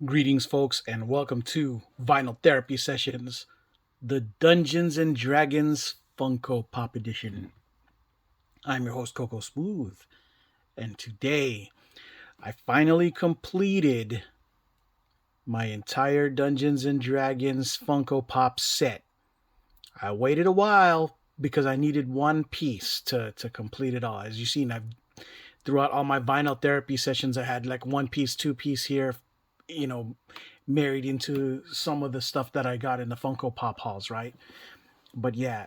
Greetings, folks, and welcome to Vinyl Therapy Sessions, the Dungeons and Dragons Funko Pop Edition. I'm your host, Coco Smooth, and today I finally completed my entire Dungeons and Dragons Funko Pop set. I waited a while because I needed one piece to complete it all. As you've seen, throughout all my vinyl therapy sessions, I had like one piece, two piece here, you know, married into some of the stuff that I got in the Funko Pop hauls, right? But yeah,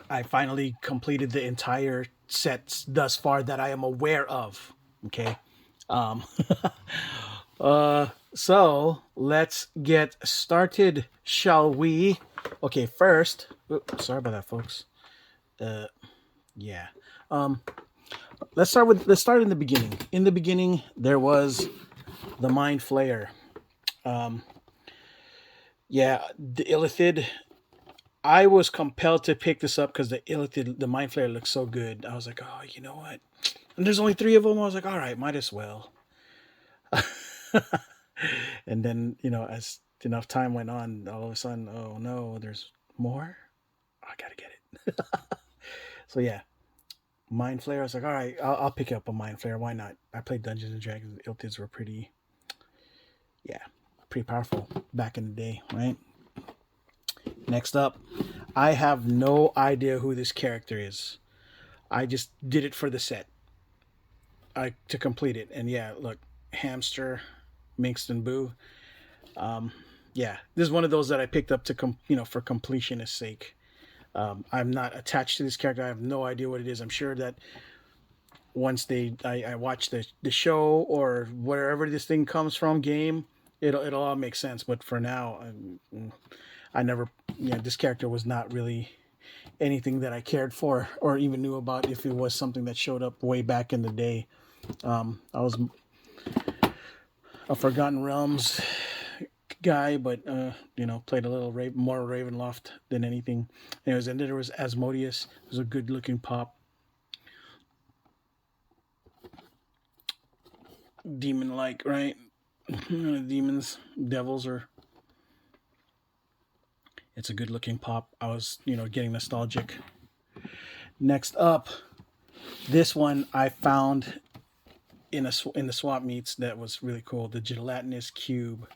I finally completed the entire sets thus far that I am aware of. Okay. Um, so let's get started, shall we? Okay, first, sorry about that, folks. Yeah. Um, let's start in the beginning. In the beginning, there was the Mind Flayer. Yeah, the Illithid. I was compelled to pick this up because the Mind Flayer looks so good. I was like, oh, you know what? And there's only three of them. I was like, all right, might as well. And then, as enough time went on, all of a sudden, oh no, there's more. Oh, I gotta get it. So yeah, Mind Flayer. I was like, all right, I'll pick up a Mind Flayer. Why not? I played Dungeons and Dragons. The Illithids were pretty powerful back in the day, right? Next up, I have no idea who this character is. I just did it for the set. To complete it. And yeah, look, Hamster, Minxton Boo. Yeah, this is one of those that I picked up for completionist sake. I'm not attached to this character. I have no idea what it is. I'm sure that once I watch the show or wherever this thing comes from, game, it'll all make sense. But for now, I never, this character was not really anything that I cared for or even knew about if it was something that showed up way back in the day. I was a Forgotten Realms guy, but played a little more Ravenloft than anything. Anyways, and then there was Asmodeus. It was a good looking pop. Demon like, right? Demons, devils are. It's a good looking pop. I was, getting nostalgic. Next up, this one I found in the swap meets that was really cool. The Gelatinous Cube. I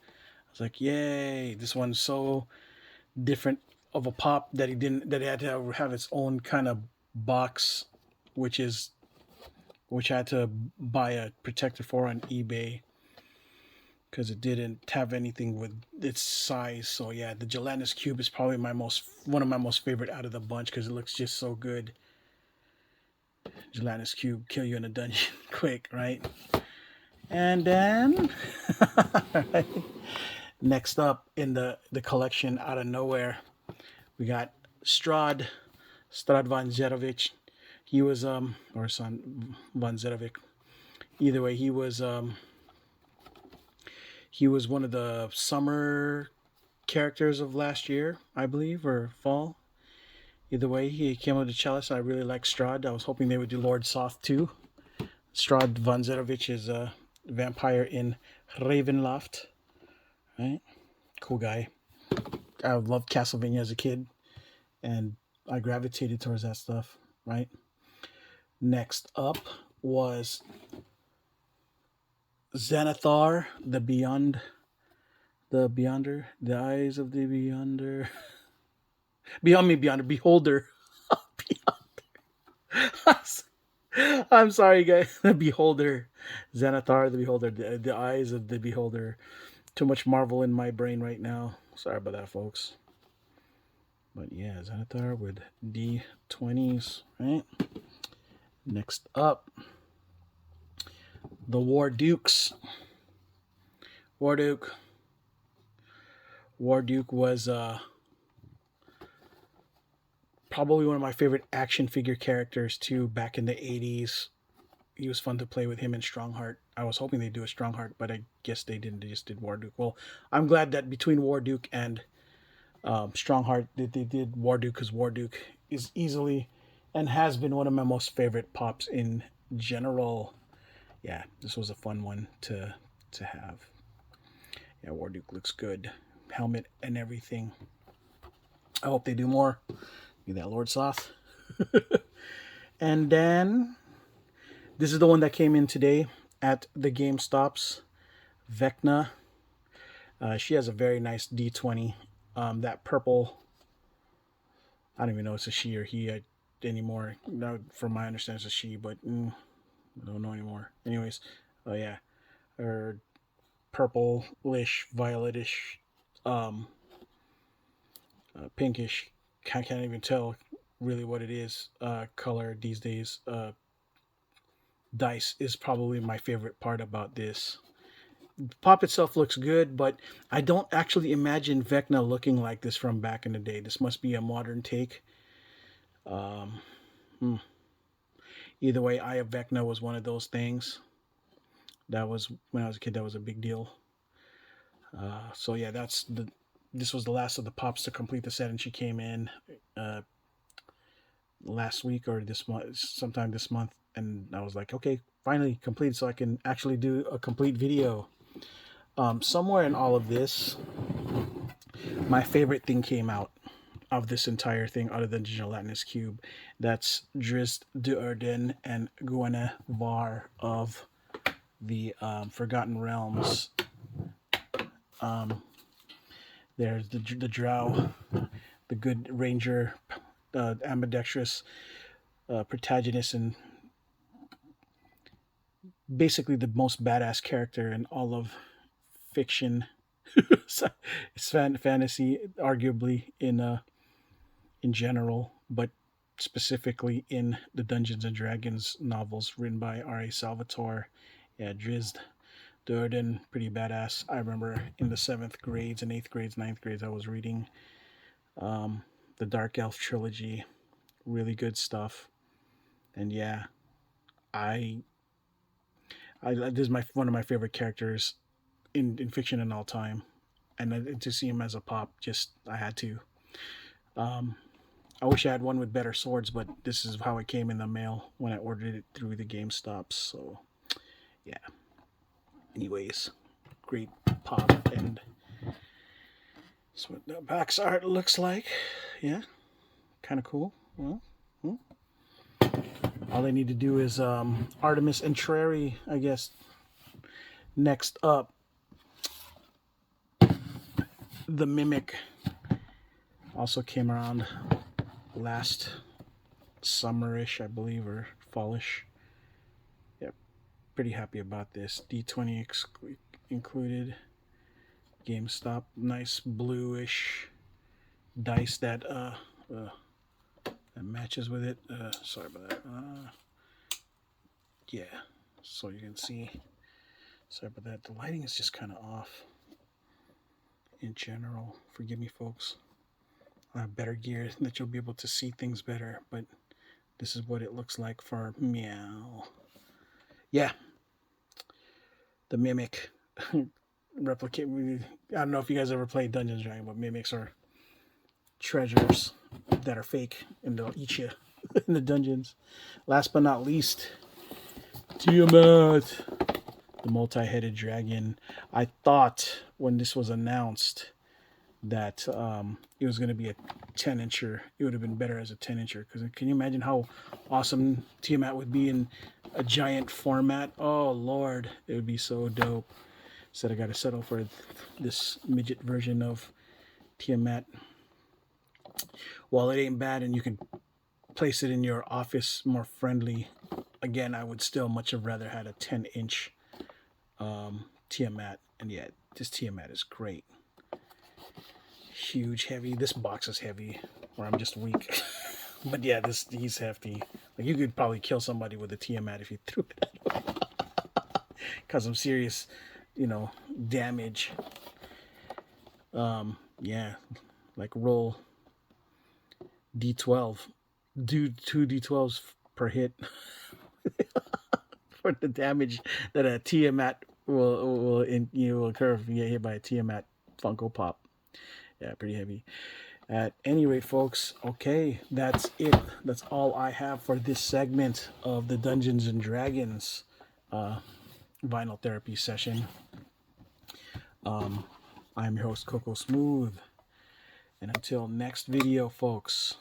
was like, yay! This one's so different of a pop that it had to have its own kind of box, which I had to buy a protector for on eBay because it didn't have anything with its size. So yeah, the Gelatinous Cube is probably one of my most favorite out of the bunch because it looks just so good. Gelatinous Cube, kill you in a dungeon quick, right? And then right. Next up in the collection, out of nowhere, we got Strad von Zerovic. He was or son von Zerovic. Either way, he was one of the summer characters of last year, I believe, or fall. Either way, he came with the chalice. I really like Strad. I was hoping they would do Lord Soth too. Strad von Zerovic is a vampire in Ravenloft. Right? Cool guy. I loved Castlevania as a kid, and I gravitated towards that stuff, right? Next up was Xanathar, the Beyonder, the eyes of the Beyonder. Beyonder, Beholder. I'm sorry, guys. The Beholder. Xanathar, the Beholder. The eyes of the Beholder. Too much Marvel in my brain right now. Sorry about that, folks. But yeah, Xanathar with D20s, right? Next up, the War Dukes. War Duke was probably one of my favorite action figure characters too back in the 80s. He was fun to play with him in Strongheart. I was hoping they'd do a Strongheart, but I guess they didn't. They just did Warduke. Well, I'm glad that between Warduke and Strongheart that they did Warduke, because Warduke is easily and has been one of my most favorite pops in general. Yeah, this was a fun one to have. Yeah, Warduke looks good. Helmet and everything. I hope they do more. Get that Lord Soth. And then this is the one that came in today at the GameStops. Vecna. She has a very nice D20. That purple, I don't even know if it's a she or he anymore. No, from my understanding, it's a she, but I don't know anymore. Anyways, oh yeah, or purplish, violetish, pinkish. Can't even tell really what it is. Color these days. Dice is probably my favorite part about this. Pop itself looks good, but I don't actually imagine Vecna looking like this from back in the day. This must be a modern take. Um, Either way, Eye of Vecna was one of those things. That was when I was a kid. That was a big deal. So yeah, this was the last of the pops to complete the set, and she came in last week or this month, sometime this month, and I was like, okay, finally complete, so I can actually do a complete video. Somewhere in all of this, my favorite thing came out of this entire thing, other than Gelatinous Cube. That's Drizzt Do'Urden and Xanathar of the Forgotten Realms. There's the Drow, the good ranger, ambidextrous protagonist, and basically the most badass character in all of fiction. It's fantasy, arguably in general, but specifically in the Dungeons and Dragons novels written by R.A. Salvatore. Yeah, Drizzt Do'Urden, pretty badass. I remember in the 7th grades and 8th grades, 9th grades, I was reading the Dark Elf trilogy. Really good stuff. And yeah, I this is one of my favorite characters in fiction in all time. And to see him as a pop, just I had to. I wish I had one with better swords, but this is how it came in the mail when I ordered it through the GameStops. So, yeah. Anyways, great pop, and that's what the box art looks like. Yeah, kind of cool. Well, all they need to do is Artemis and Trary, I guess. Next up, the Mimic also came around last summerish, I believe, or fallish. Yeah, pretty happy about this. D20 included. GameStop, nice bluish dice that matches with it. Sorry about that. Yeah, so you can see. Sorry about that. The lighting is just kind of off in general. Forgive me, folks. I have better gear that you'll be able to see things better, but this is what it looks like for meow. Yeah, the Mimic. Replicate. I don't know if you guys ever played Dungeons & Dragons, but mimics are treasures that are fake, and they'll eat you in the dungeons. Last but not least, Tiamat, the multi-headed dragon. I thought when this was announced that it was going to be a 10-incher. It would have been better as a 10-incher, because can you imagine how awesome Tiamat would be in a giant format? Oh Lord, it would be so dope. Said I got to settle for this midget version of Tiamat. While it ain't bad and you can place it in your office more friendly, again, I would still much have rather had a 10-inch Tiamat. And yeah, this Tiamat is great. Huge, heavy. This box is heavy, or I'm just weak. But yeah, he's hefty. Like, you could probably kill somebody with a Tiamat if you threw it at him. Cause some serious, damage. Yeah, like roll D12, do 2 D12s per hit for the damage that a Tiamat will occur if you get hit by a Tiamat Funko Pop. Yeah, pretty heavy. At any rate, folks, okay, that's it. That's all I have for this segment of the Dungeons and Dragons vinyl therapy session. I'm your host, Coco Smooth. And until next video, folks,